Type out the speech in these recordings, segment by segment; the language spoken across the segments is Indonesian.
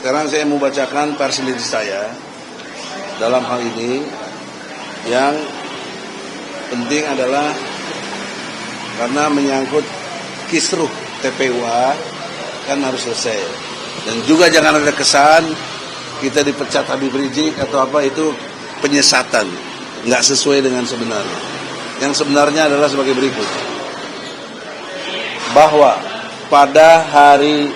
Sekarang saya mau bacakan perselisi saya dalam hal ini. Yang penting adalah karena menyangkut kisruh TPUA kan harus selesai. Dan juga jangan ada kesan kita dipecat Habib Rizik atau apa, itu penyesatan, nggak sesuai dengan sebenarnya. Yang sebenarnya adalah sebagai berikut. Bahwa pada hari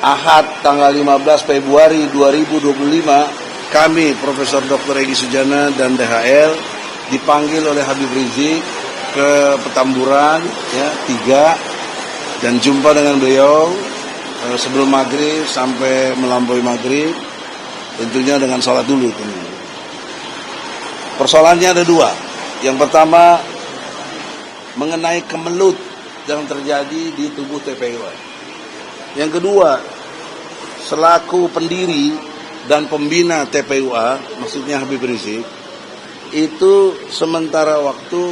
Ahad tanggal 15 Februari 2025, kami Profesor Dr. Egy Sujana dan DHL dipanggil oleh Habib Rizik ke Petamburan ya, 3, dan jumpa dengan beliau sebelum maghrib sampai melampaui maghrib, tentunya dengan sholat dulu. Persoalannya ada 2. Yang pertama mengenai kemelut yang terjadi di tubuh TPUA. Yang kedua, selaku pendiri dan pembina TPUA, maksudnya Habib Rizik, itu sementara waktu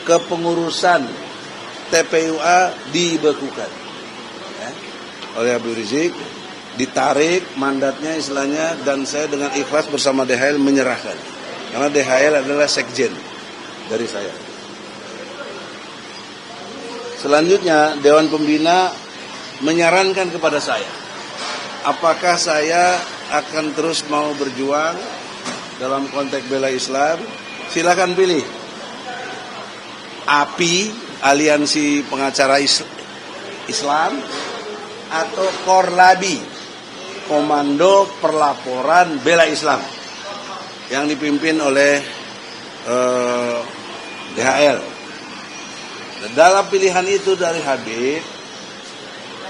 kepengurusan TPUA dibekukan ya, oleh Habib Rizik, ditarik mandatnya istilahnya, dan saya dengan ikhlas bersama DHL menyerahkan, karena DHL adalah sekjen dari saya. Selanjutnya Dewan Pembina menyarankan kepada saya, apakah saya akan terus mau berjuang dalam konteks bela Islam. Silakan pilih. API, Aliansi Pengacara Islam, atau Korlabi, Komando Perlaporan Bela Islam, yang dipimpin oleh DHL. Dan dalam pilihan itu dari Habib,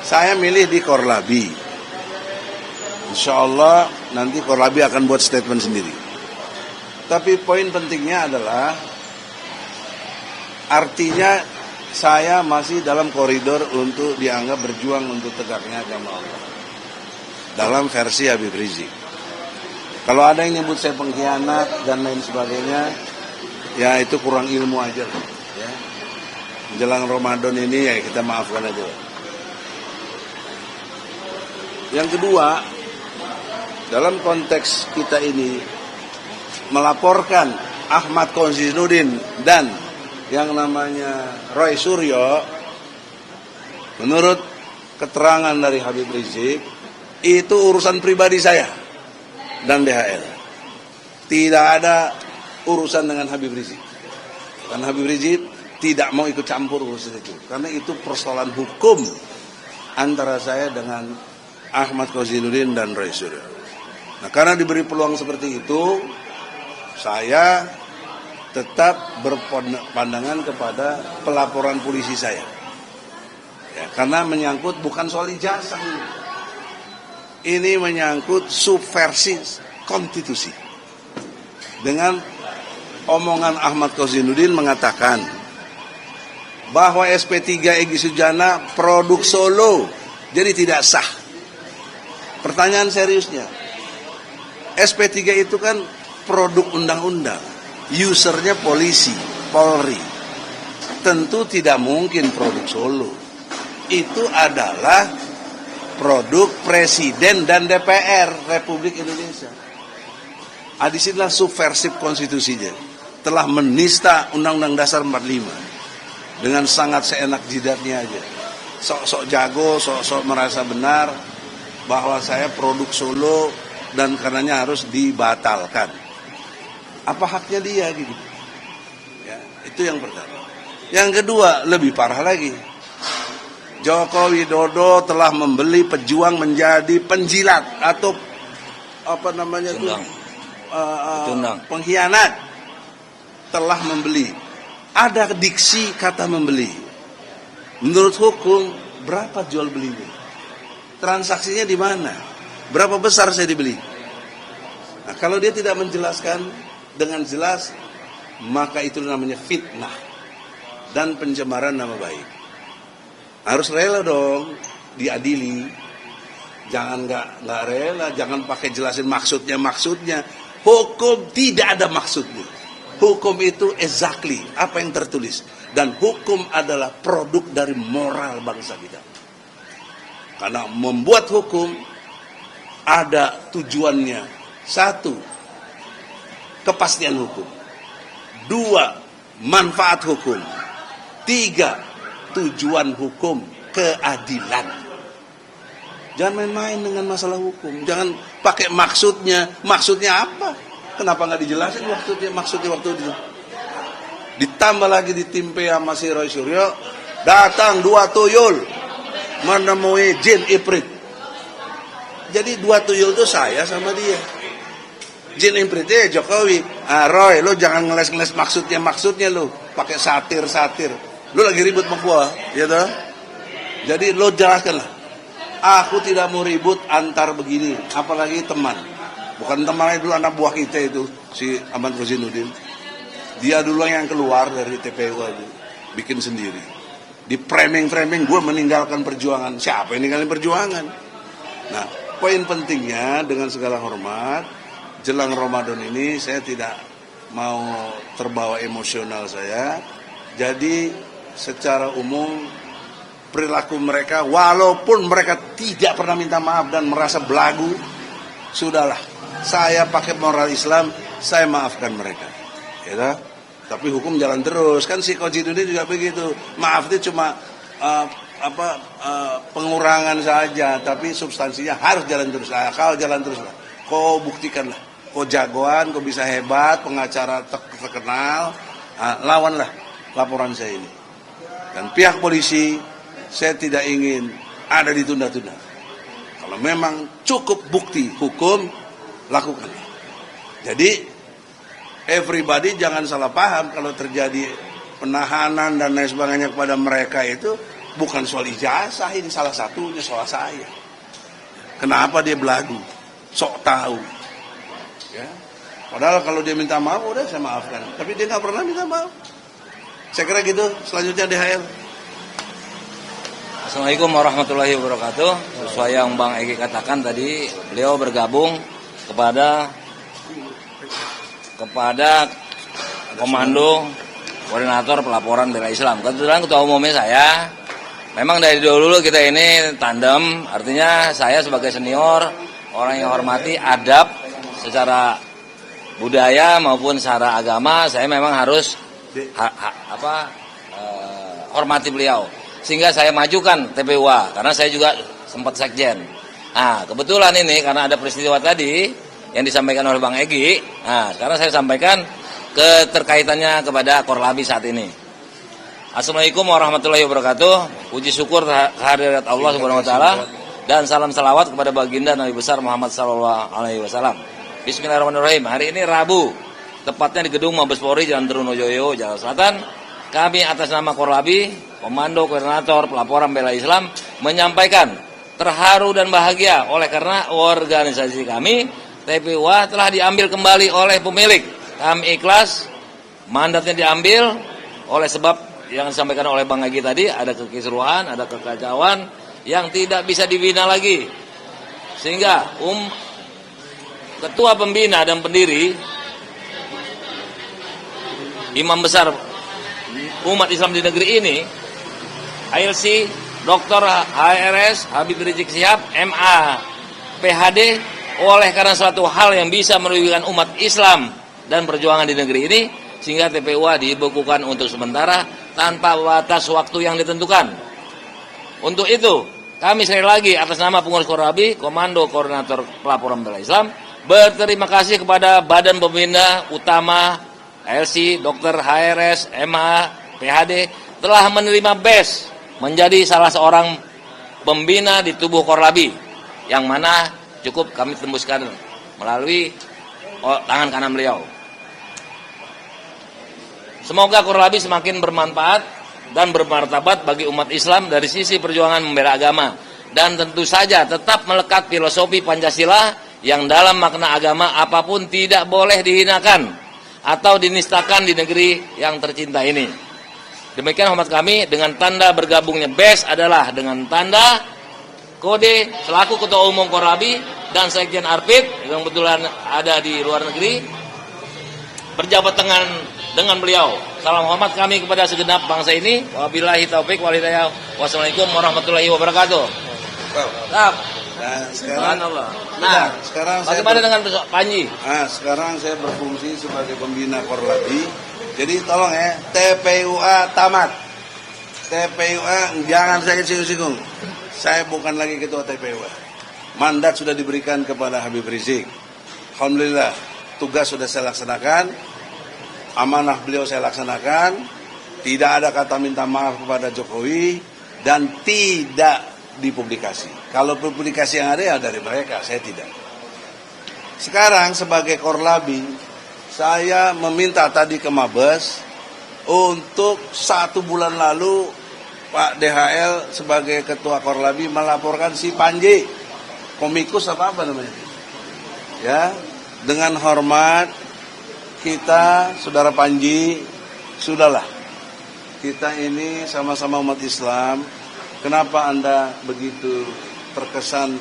saya milih di Korlabi. Insya Allah nanti Korlabi akan buat statement sendiri. Tapi poin pentingnya adalah, artinya saya masih dalam koridor untuk dianggap berjuang untuk tegaknya agama Allah dalam versi Habib Rizik. Kalau ada yang nyebut saya pengkhianat dan lain sebagainya, ya itu kurang ilmu aja ya. Menjelang Ramadan ini ya kita maafkan aja. Yang kedua, dalam konteks kita ini melaporkan Ahmad Kozinudin dan yang namanya Roy Suryo, menurut keterangan dari Habib Rizik, itu urusan pribadi saya dan DHL. Tidak ada urusan dengan Habib Rizik. Dan Habib Rizik tidak mau ikut campur urusan itu, karena itu persoalan hukum antara saya dengan Ahmad Kozinudin dan Roy Suryo. Nah, karena diberi peluang seperti itu, saya tetap berpandangan kepada pelaporan polisi saya ya, karena menyangkut bukan soal ijazah ini menyangkut subversi konstitusi. Dengan omongan Ahmad Kozinudin mengatakan bahwa SP3 Egy Sujana produk Solo, jadi tidak sah. Pertanyaan seriusnya, SP3 itu kan produk undang-undang, usernya polisi, Polri. Tentu tidak mungkin produk Solo. Itu adalah produk Presiden dan DPR Republik Indonesia. Disinilah subversif konstitusinya. Telah menista Undang-Undang Dasar 45 dengan sangat seenak jidatnya aja. Sok-sok jago, sok-sok merasa benar bahwa saya produk Solo dan karenanya harus dibatalkan. Apa haknya dia gitu? Ya, itu yang pertama. Yang kedua, lebih parah lagi. Joko Widodo telah membeli pejuang menjadi penjilat atau apa namanya itu? Pengkhianat. Telah membeli. Ada diksi kata membeli. Menurut hukum, berapa jual belinya? Transaksinya di mana? Berapa besar saya dibeli? Nah, kalau dia tidak menjelaskan dengan jelas, maka itu namanya fitnah dan pencemaran nama baik. Harus rela dong diadili. Jangan nggak rela, jangan pakai jelasin maksudnya. Hukum tidak ada maksudnya. Hukum itu exactly apa yang tertulis, dan hukum adalah produk dari moral bangsa kita. Karena membuat hukum ada tujuannya. Satu, kepastian hukum. Dua, manfaat hukum. Tiga, tujuan hukum, keadilan. Jangan main-main dengan masalah hukum. Jangan pakai maksudnya. Maksudnya apa? Kenapa nggak dijelasin maksudnya waktu itu? Ditambah lagi ditimpe sama si Roy Suryo. Datang 2 tuyul menemui jin Ifrit. Jadi 2 tuyul itu saya sama dia. Jin Ifritnya Jokowi. Roy, lo jangan ngeles-ngeles maksudnya lo. Pakai satir. Lo lagi ribut sama gua, ya toh? Jadi lo jelaskan lah. Aku tidak mau ribut antar begini, apalagi teman. Bukan temannya dulu anak buah kita itu, si Ahmad Rozinuddin. Dia dulu yang keluar dari TPU aja, bikin sendiri. Di framing gue meninggalkan perjuangan. Siapa yang ninggalin perjuangan? Nah, poin pentingnya dengan segala hormat, jelang Ramadan ini saya tidak mau terbawa emosional saya. Jadi secara umum perilaku mereka, walaupun mereka tidak pernah minta maaf dan merasa belagu, sudahlah, saya pakai moral Islam, saya maafkan mereka, ya. Tapi hukum jalan terus, kan si Koji ini juga begitu. Maaf itu cuma pengurangan saja, tapi substansinya harus jalan terus. Akal jalan terus lah. Kau buktikanlah, kau jagoan, kau bisa hebat, pengacara terkenal, lawanlah laporan saya ini. Dan pihak polisi, saya tidak ingin ada ditunda-tunda. Kalau memang cukup bukti hukum, lakukanlah. Jadi everybody jangan salah paham kalau terjadi penahanan dan lain sebagainya kepada mereka itu bukan soal ijazah, ini salah satunya soal saya. Kenapa dia belagu, sok tahu, ya. Padahal kalau dia minta maaf udah saya maafkan, tapi dia nggak pernah minta maaf. Saya kira gitu. Selanjutnya DHL. Assalamualaikum warahmatullahi wabarakatuh. Sesuai yang Bang Egy katakan tadi, beliau bergabung kepada Komando Koordinator Pelaporan Bela Islam. Kebetulan ketua umumnya saya. Memang dari dulu kita ini tandem, artinya saya sebagai senior, orang yang hormati adab secara budaya maupun secara agama, saya memang harus hormati beliau. Sehingga saya majukan TPUA, karena saya juga sempat sekjen. Nah, kebetulan ini karena ada peristiwa tadi yang disampaikan oleh Bang Egy, nah, sekarang saya sampaikan keterkaitannya kepada Korlabi saat ini. Assalamualaikum warahmatullahi wabarakatuh. Puji syukur kehadirat Allah Subhanahu wa taala dan salam salawat kepada baginda Nabi besar Muhammad sallallahu alaihi wasallam. Bismillahirrahmanirrahim. Hari ini Rabu, tepatnya di Gedung Mabes Polri Jalan Trunojoyo, Jakarta Selatan. Kami atas nama Korlabi, Komando Koordinator Pelaporan Bela Islam, menyampaikan terharu dan bahagia oleh karena organisasi kami TPUA telah diambil kembali oleh pemilik. Kami ikhlas, mandatnya diambil oleh sebab yang disampaikan oleh Bang Egy tadi, ada kekisruhan, ada kekacauan yang tidak bisa dibina lagi. Sehingga ketua pembina dan pendiri imam besar umat Islam di negeri ini, ALC Dr. HRS Habib Rizik Syihab MA PhD, oleh karena suatu hal yang bisa merugikan umat Islam dan perjuangan di negeri ini, sehingga TPUA dibekukan untuk sementara tanpa batas waktu yang ditentukan. Untuk itu, kami sekali lagi atas nama pengurus Korlabi, Komando Koordinator Pelaporan Bela Islam, berterima kasih kepada Badan Pembina Utama ALC Dr. HRS MA PhD telah menerima BES menjadi salah seorang pembina di tubuh Korlabi, yang mana cukup kami tembuskan melalui tangan kanan beliau. Semoga Korlabi semakin bermanfaat dan bermartabat bagi umat Islam dari sisi perjuangan membela agama, dan tentu saja tetap melekat filosofi Pancasila yang dalam makna agama apapun tidak boleh dihinakan atau dinistakan di negeri yang tercinta ini. Demikian hormat kami, dengan tanda bergabungnya BES adalah dengan tanda kode selaku Ketua Umum Korlabi dan Sekjen Arpit yang kebetulan ada di luar negeri, berjabat tangan dengan beliau. Salam hormat kami kepada segenap bangsa ini. Wabillahi taufik wal hidayah. Wassalamualaikum warahmatullahi wabarakatuh. Nah, Nah, sekarang, nah, sekarang bagaimana dengan Panji? sekarang saya berfungsi sebagai pembina Korlabi. Jadi tolong ya, TPUA tamat. TPUA jangan saya singgung-singgung. Saya bukan lagi ketua TPUA. Mandat sudah diberikan kepada Habib Rizik. Alhamdulillah, tugas sudah saya laksanakan. Amanah beliau saya laksanakan. Tidak ada kata minta maaf kepada Jokowi dan tidak dipublikasi. Kalau publikasi yang ada ya dari mereka, saya tidak. Sekarang sebagai Korlabi, saya meminta tadi ke Mabes untuk 1 bulan lalu Pak DHL sebagai ketua Korlabi melaporkan si Panji, komikus apa namanya, ya, dengan hormat kita, saudara Panji, sudahlah, kita ini sama-sama umat Islam. Kenapa Anda begitu terkesan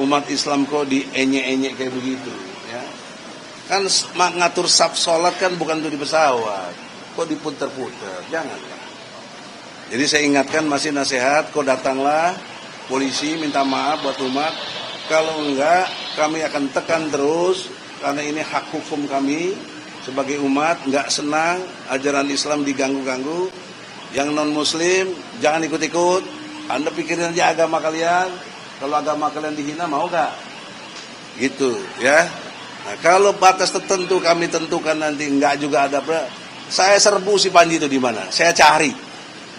umat Islam kok dienyek-enyek kayak begitu, ya? Kan ngatur saf sholat kan bukan untuk di pesawat, kok diputer-puter, jangan. Jadi saya ingatkan, masih nasihat, kok datanglah polisi minta maaf buat umat. Kalau enggak, kami akan tekan terus, karena ini hak hukum kami sebagai umat, enggak senang ajaran Islam diganggu-ganggu. Yang non-muslim jangan ikut-ikut. Anda pikirin aja agama kalian. Kalau agama kalian dihina, mau gak? Gitu ya. Nah, kalau batas tertentu kami tentukan nanti enggak juga ada. Saya serbu si Panji itu di mana? Saya cari.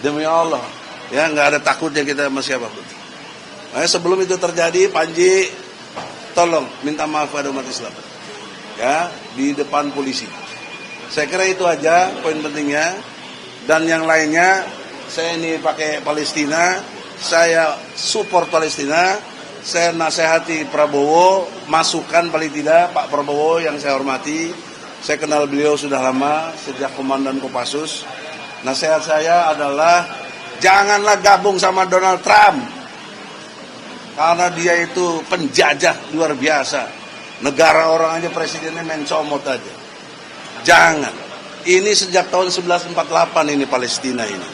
Demi Allah. Ya, enggak ada takutnya kita sama siapapun. Nah, sebelum itu terjadi, Panji tolong minta maaf pada umat Islam. Ya, di depan polisi. Saya kira itu aja poin pentingnya. Dan yang lainnya, saya ini pakai Palestina, saya support Palestina, saya nasihati Prabowo, masukan paling tidak Pak Prabowo yang saya hormati, saya kenal beliau sudah lama, sejak Komandan Kopassus. Nasihat saya adalah, janganlah gabung sama Donald Trump, karena dia itu penjajah luar biasa, negara orang aja presidennya main comot aja, jangan. Ini sejak tahun 1948 ini Palestina ini.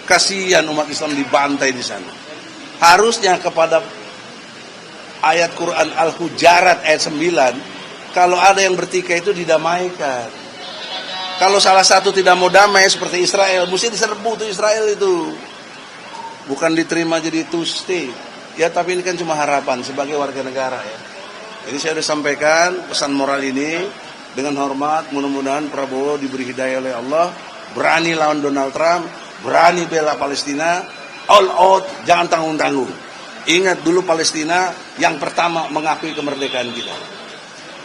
Kasihan umat Islam dibantai di sana. Harusnya kepada ayat Quran Al-Hujarat ayat 9, kalau ada yang bertikai itu didamaikan. Kalau salah satu tidak mau damai seperti Israel, mesti diserbu tuh Israel itu. Bukan diterima jadi two state. Ya, tapi ini kan cuma harapan sebagai warga negara ya. Jadi saya sudah sampaikan pesan moral ini. Dengan hormat, mudah-mudahan Prabowo diberi hidayah oleh Allah, berani lawan Donald Trump, berani bela Palestina, all out, jangan tanggung-tanggung. Ingat dulu Palestina yang pertama mengakui kemerdekaan kita.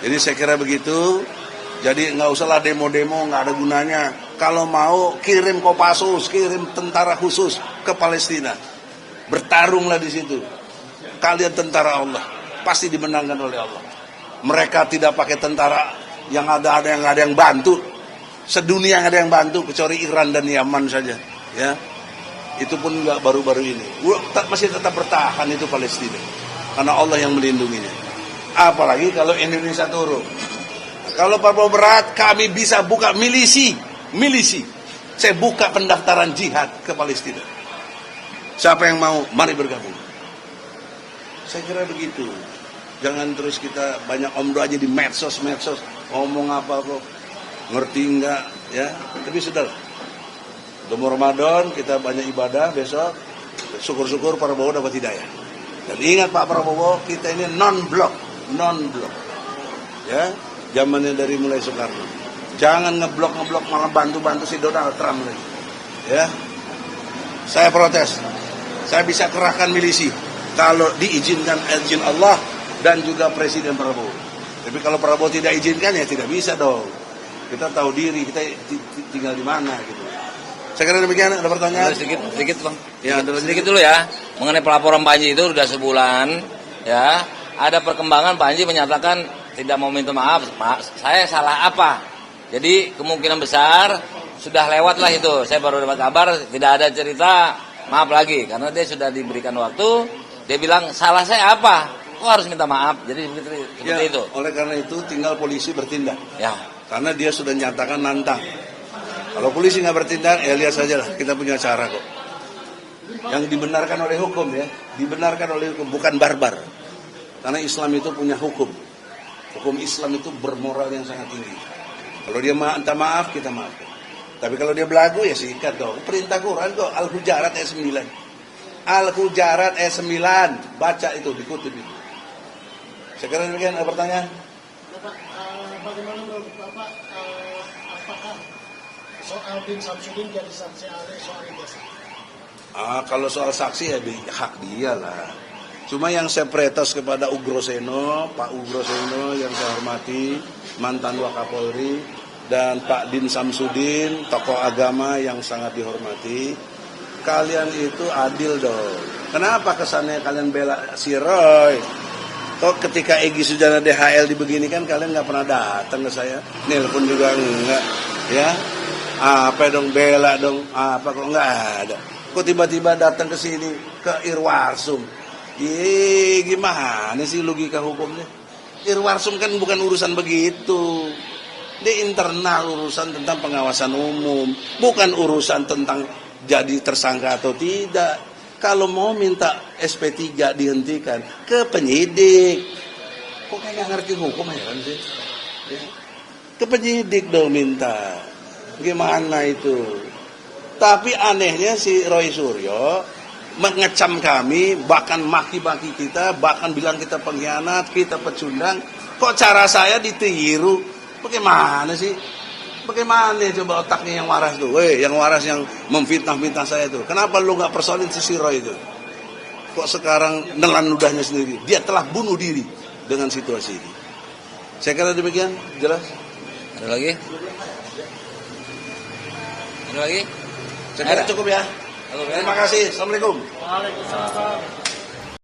Jadi saya kira begitu. Jadi nggak usahlah demo-demo, nggak ada gunanya. Kalau mau kirim Kopassus, kirim tentara khusus ke Palestina, bertarunglah di situ. Kalian tentara Allah, pasti dimenangkan oleh Allah. Mereka tidak pakai tentara. Yang ada yang bantu, sedunia yang ada yang bantu kecuali Iran dan Yaman saja, ya. Itu pun enggak baru-baru ini. Masih tetap bertahan itu Palestina, karena Allah yang melindunginya. Apalagi kalau Indonesia turun. Nah, kalau Prabowo berat, kami bisa buka milisi. Saya buka pendaftaran jihad ke Palestina. Siapa yang mau, mari bergabung. Saya kira begitu. Jangan terus kita banyak omdo aja di medsos, ngomong apa kok, ngerti enggak, ya. Tapi sudahlah. Udah mau Ramadan, kita banyak ibadah besok, syukur-syukur Prabowo dapat hidayah. Dan ingat Pak Prabowo, kita ini non-blok, ya. Zamannya dari mulai Soekarno. Jangan ngeblok malah bantu si Donald Trump lagi, ya. Saya protes. Saya bisa kerahkan milisi kalau diizinkan izin Allah dan juga Presiden Prabowo. Tapi kalau Prabowo tidak izinkan ya tidak bisa dong. Kita tahu diri, kita tinggal di mana gitu. Saya kira demikian, ada pertanyaan? Sedikit Bang. Ya, sedikit dulu ya. Mengenai pelaporan Panji itu sudah sebulan, ya. Ada perkembangan Panji menyatakan tidak mau minta maaf. Saya salah apa? Jadi kemungkinan besar sudah lewat lah itu. Saya baru dapat kabar tidak ada cerita maaf lagi karena dia sudah diberikan waktu. Dia bilang salah saya apa? Kok harus minta maaf? Jadi seperti ya, itu. Oleh karena itu tinggal polisi bertindak. Ya. Karena dia sudah nyatakan nantang. Kalau polisi nggak bertindak, ya lihat saja lah. Kita punya cara kok. yang dibenarkan oleh hukum ya, dibenarkan oleh hukum, bukan barbar. Karena Islam itu punya hukum. Hukum Islam itu bermoral yang sangat tinggi. Kalau dia minta maaf, kita maafkan. Tapi kalau dia belagu ya sikat dong. Perintah Quran kok, Al-Hujarat ayat 9. Al-Hujarat ayat 9. Baca itu, dikutip itu. Sekarang demikian, ada pertanyaan? Bapak, bagaimana menurut Bapak, apakah soal Din Samsudin jadi saksi ahli soal ijazah? Kalau soal saksi ya hak dia lah. Cuma yang saya protes kepada Ugroseno, Pak Ugroseno yang saya hormati, mantan Wakapolri, dan Pak Din Samsudin, tokoh agama yang sangat dihormati. Kalian itu adil dong. Kenapa kesannya kalian bela si Roy? Kok ketika Egy Sujana DHL dibeginikan kalian nggak pernah datang ke saya, nelpon juga enggak, ya? Apa dong bela dong? Apa kok nggak ada? Kok tiba-tiba datang ke sini ke Irwarsum? Gimana sih logika hukumnya? Irwarsum kan bukan urusan begitu. Dia internal urusan tentang pengawasan umum, bukan urusan tentang jadi tersangka atau tidak. Kalau mau minta SP3 dihentikan ke penyidik. Kok kayak nggak ngerti hukum ya kan sih? Ya. Ke penyidik dong minta. Gimana itu? Tapi anehnya si Roy Suryo mengecam kami, bahkan maki-maki kita, bahkan bilang kita pengkhianat, kita pecundang. Kok cara saya ditiru? Bagaimana sih? Bagaimana coba otaknya yang waras tuh? Yang waras yang memfitnah-fitnah saya tuh. Kenapa lu nggak persoalin si Roy itu? Kok sekarang nelan ludahnya sendiri? Dia telah bunuh diri dengan situasi ini. Saya kira demikian, jelas. Ada lagi? Ada lagi? Saya kira cukup ya. Cukup ya? Terima kasih. Assalamualaikum. Waalaikumsalam.